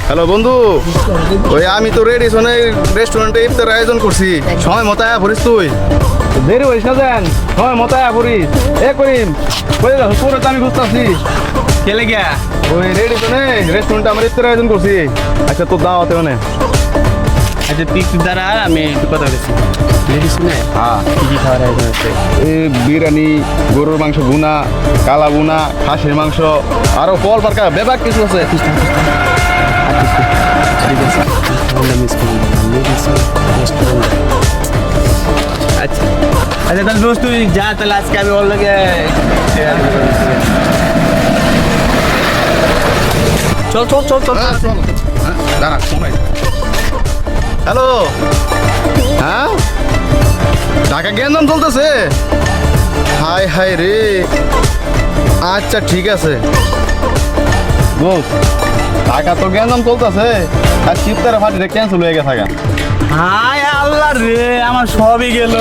Hello বন্ধু, ওই আমি তো রেডিসনের রেস্টুরেন্টে ইফতার আয়োজন করছি, সময় মতো আয়া পড়িস তুই। দেরি হইস না যেন, সময় মতো আয়া পড়িস। এ করিম কই যাস? পুরো তো আমি বুঝতেছি খেলে গিয়া ওই রেডিসনে রেস্টুরেন্টে আমার ইফতার আয়োজন করছি। আচ্ছা তোর দাওয়াতে মানে আচ্ছা তুই একটু দাঁড়া, আমি একটু কথা বলেছি। লেডিস না হ্যাঁ, কি কি খাবার আয়োজন আছে? এই বিরিয়ানি, গরুর মাংস ভুনা, কালা ভুনা, খাসির মাংস, আরো ফল পারকা বেবাক কিছু আছে। ঠিক আছে, তাহলে মিস করি লেডিস রেস্টুরেন্ট। আচ্ছা আচ্ছা, তাহলে দোস্ত তুই যা, তাহলে আজকে আমি ওর লাগে চল চল চল চল। দাঁড়া শোনাই। হ্যালো, হ্যাঁ ঢাকা জ্ঞানদান চলতেছে? হাই হাই রে, আচ্ছা ঠিক আছে দোস্ত, ঢাকা তো জ্ঞানদান চলতেছে, আর শিবতারা ফাটিটা ক্যান্সেল হয়ে গেছে। হায় আল্লাহ রে, আমার সবই গেল।